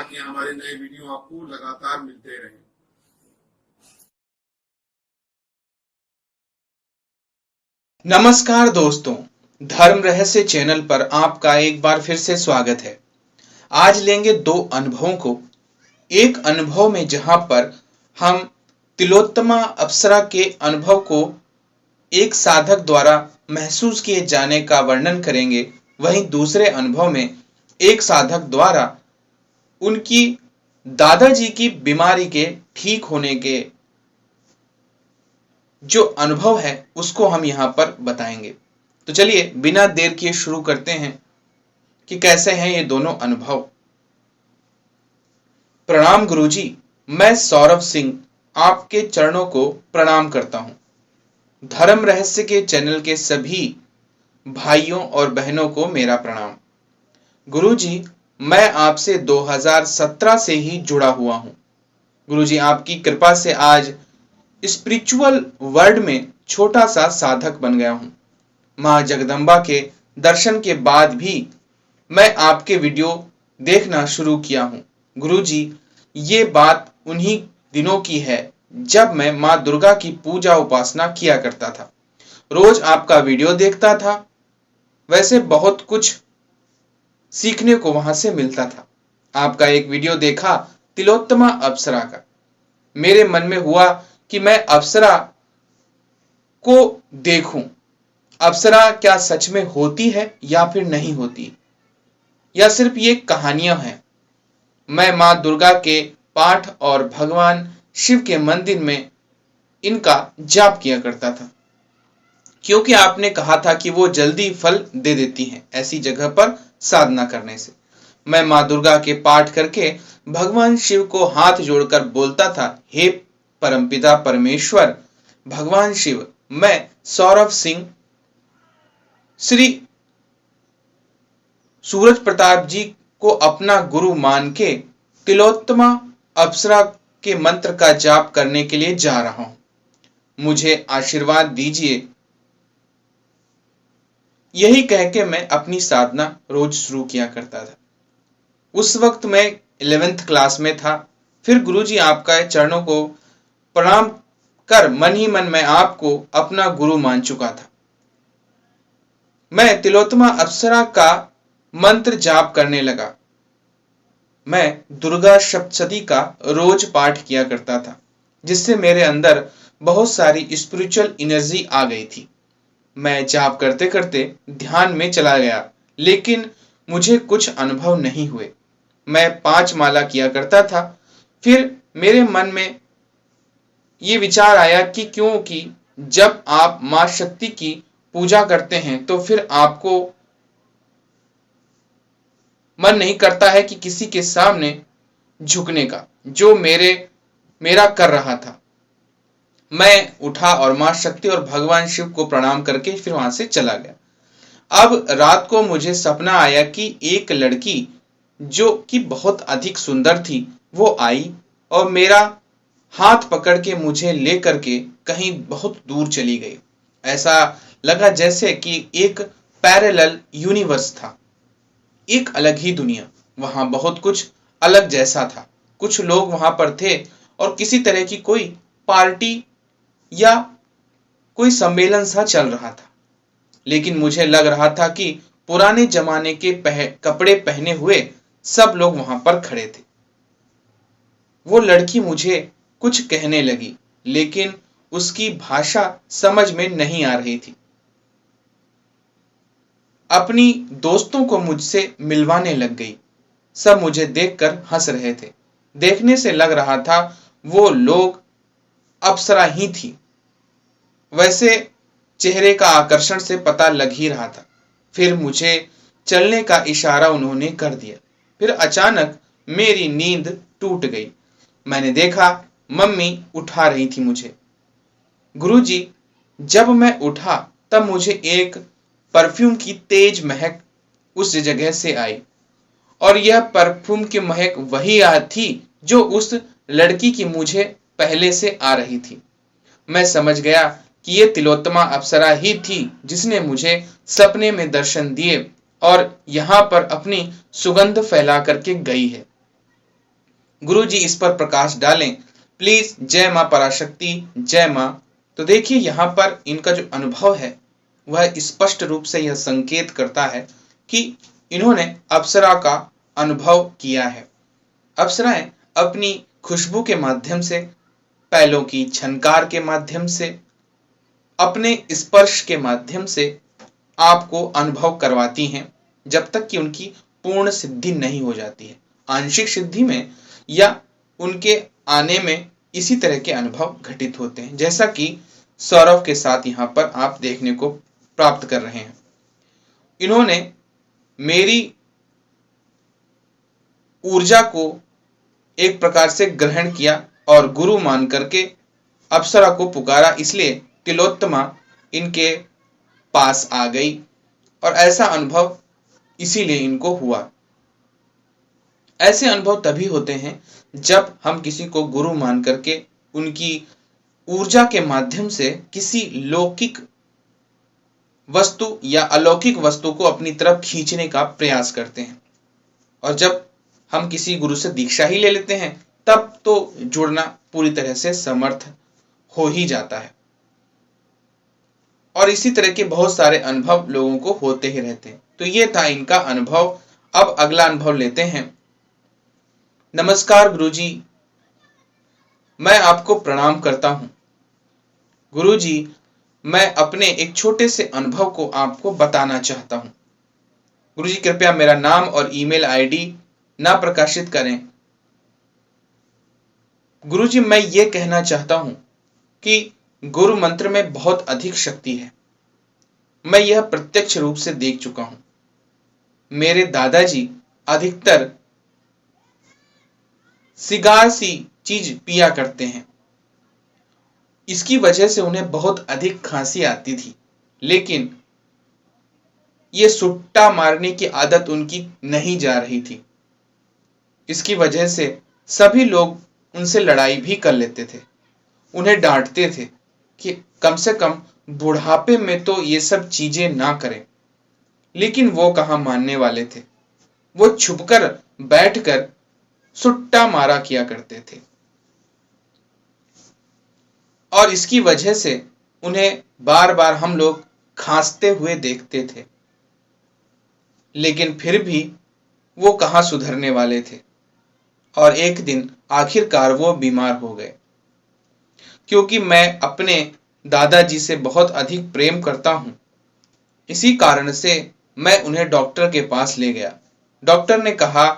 ताकि हमारे नए वीडियो आपको लगातार मिलते रहें। नमस्कार दोस्तों, धर्म रहस्य चैनल पर आपका एक बार फिर से स्वागत है। आज लेंगे दो अनुभवों को। एक अनुभव में जहां पर हम तिलोत्तमा अप्सरा के अनुभव को एक साधक द्वारा महसूस किए जाने का वर्णन करेंगे, वहीं दूसरे अनुभव में एक साधक द्वारा उनकी दादाजी की बीमारी के ठीक होने के जो अनुभव है उसको हम यहां पर बताएंगे। तो चलिए बिना देर किए शुरू करते हैं कि कैसे हैं ये दोनों अनुभव। प्रणाम गुरुजी, मैं सौरभ सिंह आपके चरणों को प्रणाम करता हूं। धर्म रहस्य के चैनल के सभी भाइयों और बहनों को मेरा प्रणाम। गुरुजी, मैं आपसे 2017 से ही जुड़ा हुआ हूं। गुरुजी, आपकी कृपा से आज स्पिरिचुअल वर्ल्ड में छोटा सा साधक बन गया हूं। मां जगदम्बा के दर्शन के बाद भी मैं आपके वीडियो देखना शुरू किया हूं। गुरुजी, ये बात उन्हीं दिनों की है जब मैं मां दुर्गा की पूजा उपासना किया करता था। रोज आपका वीडियो देखता था। वैसे बहुत कुछ सीखने को वहां से मिलता था। आपका एक वीडियो देखा तिलोत्तमा अप्सरा का। मेरे मन में हुआ कि मैं अप्सरा को देखूं। अप्सरा क्या सच में होती है या फिर नहीं होती, या सिर्फ ये कहानियां हैं। मैं मां दुर्गा के पाठ और भगवान शिव के मंदिर में इनका जाप किया करता था, क्योंकि आपने कहा था कि वो जल्दी फल दे देती हैं ऐसी जगह पर साधना करने से। मैं मां दुर्गा के पाठ करके भगवान शिव को हाथ जोड़कर बोलता था, हे परमपिता परमेश्वर भगवान शिव, मैं सौरभ सिंह श्री सूरज प्रताप जी को अपना गुरु मान के तिलोत्तमा अप्सरा के मंत्र का जाप करने के लिए जा रहा हूं। मुझे आशीर्वाद दीजिए। यही कह के मैं अपनी साधना रोज शुरू किया करता था। उस वक्त मैं 11th क्लास में था। फिर गुरुजी आपका चरणों को प्रणाम कर मन ही मन में आपको अपना गुरु मान चुका था। मैं तिलोत्तमा अप्सरा का मंत्र जाप करने लगा। मैं दुर्गा सप्तशती का रोज पाठ किया करता था, जिससे मेरे अंदर बहुत सारी स्पिरिचुअल एनर्जी आ गई थी। मैं जाप करते करते ध्यान में चला गया, लेकिन मुझे कुछ अनुभव नहीं हुए। मैं 5 माला किया करता था। फिर मेरे मन में ये विचार आया कि क्योंकि जब आप मां शक्ति की पूजा करते हैं तो फिर आपको मन नहीं करता है कि किसी के सामने झुकने का, जो मेरा कर रहा था। मैं उठा और मां शक्ति और भगवान शिव को प्रणाम करके फिर वहां से चला गया। अब रात को मुझे सपना आया कि एक लड़की जो कि बहुत अधिक सुंदर थी, वो आई और मेरा हाथ पकड़ के मुझे लेकर के कहीं बहुत दूर चली गई। ऐसा लगा जैसे कि एक पैरेलल यूनिवर्स था, एक अलग ही दुनिया। वहां बहुत कुछ अलग जैसा था। कुछ लोग वहां पर थे और किसी तरह की कोई पार्टी या कोई सम्मेलन सा चल रहा था, लेकिन मुझे लग रहा था कि पुराने जमाने के कपड़े पहने हुए सब लोग वहां पर खड़े थे। वो लड़की मुझे कुछ कहने लगी, लेकिन उसकी भाषा समझ में नहीं आ रही थी। अपनी दोस्तों को मुझसे मिलवाने लग गई। सब मुझे देखकर हंस रहे थे। देखने से लग रहा था वो लोग अप्सरा ही थी। वैसे चेहरे का आकर्षण से पता लग ही रहा था। फिर मुझे चलने का इशारा उन्होंने कर दिया। फिर अचानक मेरी नींद टूट गई। मैंने देखा मम्मी उठा रही थी मुझे। गुरुजी, जब मैं उठा तब मुझे एक परफ्यूम की तेज महक उस जगह से आई, और यह परफ्यूम की महक वही थी जो उस लड़की की मुझे पहले से आ रही थी। मैं समझ गया कि ये तिलोत्तमा अप्सरा ही थी जिसने मुझे सपने में दर्शन दिए और यहाँ पर अपनी सुगंध फैला करके गई है। गुरुजी इस पर प्रकाश डालें प्लीज। जय मां पराशक्ति, जय मां। तो देखिए यहाँ पर इनका जो अनुभव है वह स्पष्ट रूप से यह संकेत करता है कि इन्होंने अप्सरा का अनुभव किया है। अप्सराएं अपनी खुशबू के माध्यम से, पैलों की झनकार के माध्यम से, अपने स्पर्श के माध्यम से आपको अनुभव करवाती हैं जब तक कि उनकी पूर्ण सिद्धि नहीं हो जाती है। आंशिक सिद्धि में या उनके आने में इसी तरह के अनुभव घटित होते हैं, जैसा कि सौरभ के साथ यहाँ पर आप देखने को प्राप्त कर रहे हैं। इन्होंने मेरी ऊर्जा को एक प्रकार से ग्रहण किया और गुरु मान करके अप्सरा को पुकारा, इसलिए तिलोत्तमा इनके पास आ गई और ऐसा अनुभव इसीलिए इनको हुआ। ऐसे अनुभव तभी होते हैं जब हम किसी को गुरु मान करके उनकी ऊर्जा के माध्यम से किसी लौकिक वस्तु या अलौकिक वस्तु को अपनी तरफ खींचने का प्रयास करते हैं। और जब हम किसी गुरु से दीक्षा ही ले लेते हैं तब तो जुड़ना पूरी तरह से समर्थ हो ही जाता है। और इसी तरह के बहुत सारे अनुभव लोगों को होते ही रहते हैं। तो ये था इनका अनुभव। अब अगला अनुभव लेते हैं। नमस्कार गुरुजी, मैं आपको प्रणाम करता हूं। गुरुजी, मैं अपने एक छोटे से अनुभव को आपको बताना चाहता हूं। गुरुजी कृपया मेरा नाम और ईमेल आईडी ना प्रकाशित करें। गुरुजी, मैं ये कहना चाहता हूं कि गुरु मंत्र में बहुत अधिक शक्ति है। मैं यह प्रत्यक्ष रूप से देख चुका हूं। मेरे दादाजी अधिकतर सिगार सी चीज पिया करते हैं। इसकी वजह से उन्हें बहुत अधिक खांसी आती थी, लेकिन ये सुट्टा मारने की आदत उनकी नहीं जा रही थी। इसकी वजह से सभी लोग उनसे लड़ाई भी कर लेते थे, उन्हें डांटते थे कि कम से कम बुढ़ापे में तो ये सब चीजें ना करें, लेकिन वो कहां मानने वाले थे। वो छुपकर बैठकर सुट्टा मारा किया करते थे और इसकी वजह से उन्हें बार बार हम लोग खांसते हुए देखते थे, लेकिन फिर भी वो कहां सुधरने वाले थे। और एक दिन आखिरकार वो बीमार हो गए। क्योंकि मैं अपने दादाजी से बहुत अधिक प्रेम करता हूं, इसी कारण से मैं उन्हें डॉक्टर के पास ले गया। डॉक्टर ने कहा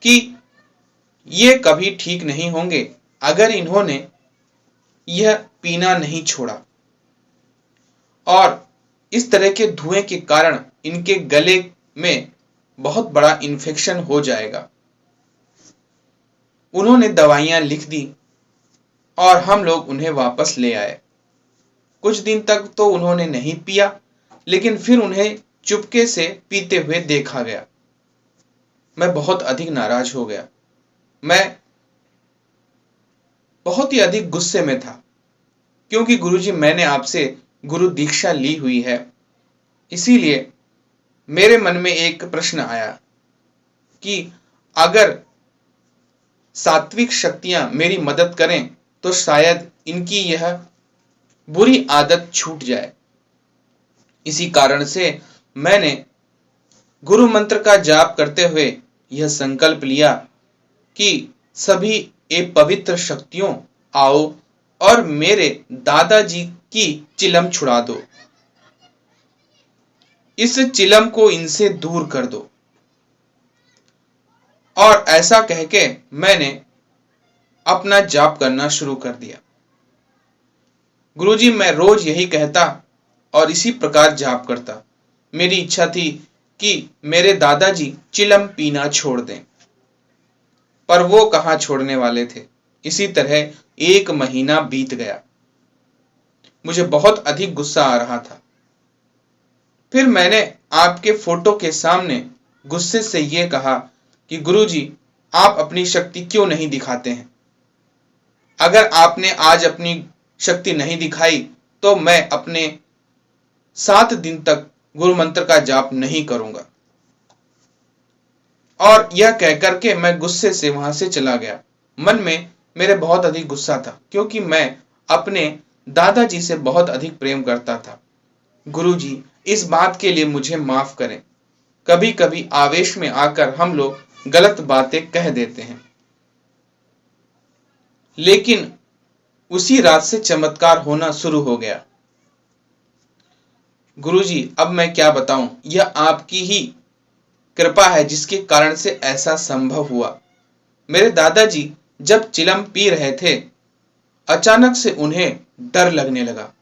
कि ये कभी ठीक नहीं होंगे अगर इन्होंने यह पीना नहीं छोड़ा, और इस तरह के धुएं के कारण इनके गले में बहुत बड़ा इन्फेक्शन हो जाएगा। उन्होंने दवाइयां लिख दी और हम लोग उन्हें वापस ले आए। कुछ दिन तक तो उन्होंने नहीं पिया, लेकिन फिर उन्हें चुपके से पीते हुए देखा गया। मैं बहुत अधिक नाराज हो गया। मैं बहुत ही अधिक गुस्से में था, क्योंकि गुरुजी मैंने आपसे गुरु दीक्षा ली हुई है। इसीलिए मेरे मन में एक प्रश्न आया कि अगर सात्विक शक्तियां मेरी मदद करें तो शायद इनकी यह बुरी आदत छूट जाए। इसी कारण से मैंने गुरु मंत्र का जाप करते हुए यह संकल्प लिया कि सभी ये पवित्र शक्तियों आओ और मेरे दादाजी की चिलम छुड़ा दो, इस चिलम को इनसे दूर कर दो। और ऐसा कह के मैंने अपना जाप करना शुरू कर दिया। गुरुजी, मैं रोज यही कहता और इसी प्रकार जाप करता। मेरी इच्छा थी कि मेरे दादाजी चिलम पीना छोड़ दें, पर वो कहां छोड़ने वाले थे। इसी तरह 1 महीना बीत गया। मुझे बहुत अधिक गुस्सा आ रहा था। फिर मैंने आपके फोटो के सामने गुस्से से ये कहा कि गुरुजी, आप अपनी शक्ति क्यों नहीं दिखाते हैं? अगर आपने आज अपनी शक्ति नहीं दिखाई तो मैं अपने 7 दिन तक गुरु मंत्र का जाप नहीं करूंगा। और यह कहकर के मैं गुस्से से वहां से चला गया। मन में मेरे बहुत अधिक गुस्सा था, क्योंकि मैं अपने दादाजी से बहुत अधिक प्रेम करता था। गुरुजी, इस बात के लिए मुझे माफ करें। कभी कभी आवेश में आकर हम लोग गलत बातें कह देते हैं। लेकिन उसी रात से चमत्कार होना शुरू हो गया। गुरुजी, अब मैं क्या बताऊं, यह आपकी ही कृपा है जिसके कारण से ऐसा संभव हुआ। मेरे दादाजी जब चिलम पी रहे थे, अचानक से उन्हें डर लगने लगा।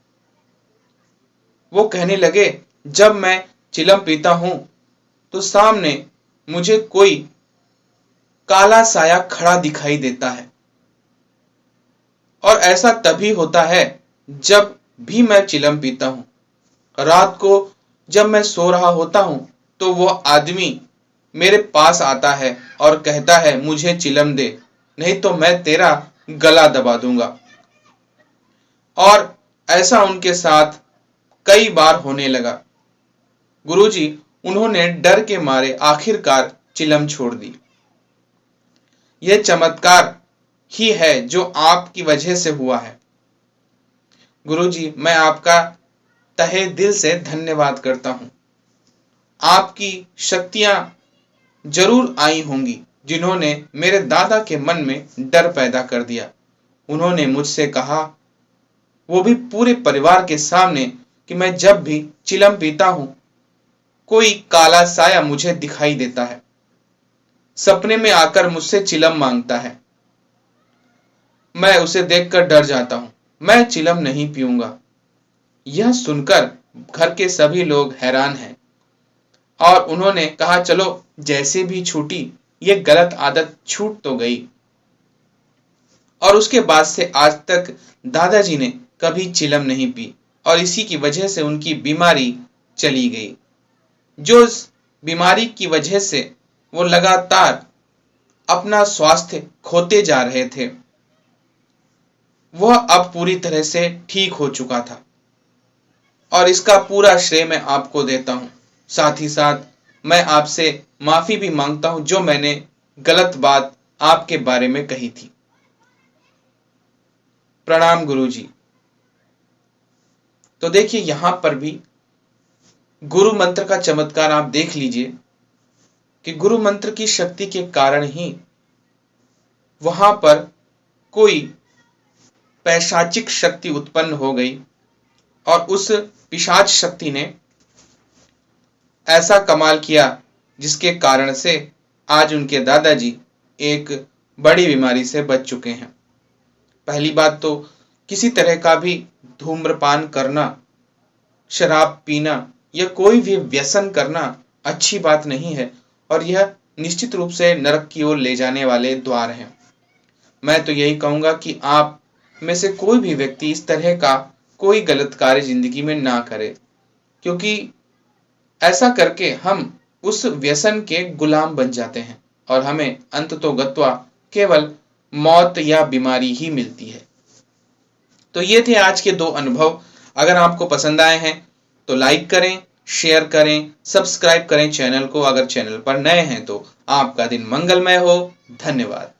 वो कहने लगे, जब मैं चिलम पीता हूं तो सामने मुझे कोई काला साया खड़ा दिखाई देता है, और ऐसा तभी होता है जब भी मैं चिलम पीता हूं। रात को जब मैं सो रहा होता हूं तो वह आदमी मेरे पास आता है और कहता है, मुझे चिलम दे, नहीं तो मैं तेरा गला दबा दूंगा। और ऐसा उनके साथ कई बार होने लगा। गुरुजी, उन्होंने डर के मारे आखिरकार चिलम छोड़ दी। यह चमत्कार ही है जो आपकी वजह से हुआ है। गुरुजी, मैं आपका तहे दिल से धन्यवाद करता हूं। आपकी शक्तियां जरूर आई होंगी जिन्होंने मेरे दादा के मन में डर पैदा कर दिया। उन्होंने मुझसे कहा, वो भी पूरे परिवार के सामने, कि मैं जब भी चिलम पीता हूं कोई काला साया मुझे दिखाई देता है, सपने में आकर मुझसे चिलम मांगता है। मैं उसे देखकर डर जाता हूं। मैं चिलम नहीं पीऊंगा। यह सुनकर घर के सभी लोग हैरान हैं और उन्होंने कहा, चलो जैसे भी छूटी, ये गलत आदत छूट तो गई। और उसके बाद से आज तक दादाजी ने कभी चिलम नहीं पी और इसी की वजह से उनकी बीमारी चली गई। जो इस बीमारी की वजह से वो लगातार अपना स्वास्थ्य खोते जा रहे थे, वह अब पूरी तरह से ठीक हो चुका था और इसका पूरा श्रेय मैं आपको देता हूं। साथ ही साथ मैं आपसे माफी भी मांगता हूं जो मैंने गलत बात आपके बारे में कही थी। प्रणाम गुरुजी। तो देखिए, यहां पर भी गुरु मंत्र का चमत्कार आप देख लीजिए कि गुरु मंत्र की शक्ति के कारण ही वहां पर कोई पैशाचिक शक्ति उत्पन्न हो गई और उस पिशाच शक्ति ने ऐसा कमाल किया जिसके कारण से आज उनके दादाजी एक बड़ी बीमारी से बच चुके हैं। पहली बात तो किसी तरह का भी धूम्रपान करना, शराब पीना या कोई भी व्यसन करना अच्छी बात नहीं है और यह निश्चित रूप से नरक की ओर ले जाने वाले द्वार हैं। मैं तो यही कहूंगा कि आप में से कोई भी व्यक्ति इस तरह का कोई गलत कार्य जिंदगी में ना करे, क्योंकि ऐसा करके हम उस व्यसन के गुलाम बन जाते हैं और हमें अंततोगत्वा केवल मौत या बीमारी ही मिलती है। तो ये थे आज के 2 अनुभव। अगर आपको पसंद आए हैं तो लाइक करें, शेयर करें, सब्सक्राइब करें चैनल को। अगर चैनल पर नए हैं तो आपका दिन मंगलमय हो। धन्यवाद।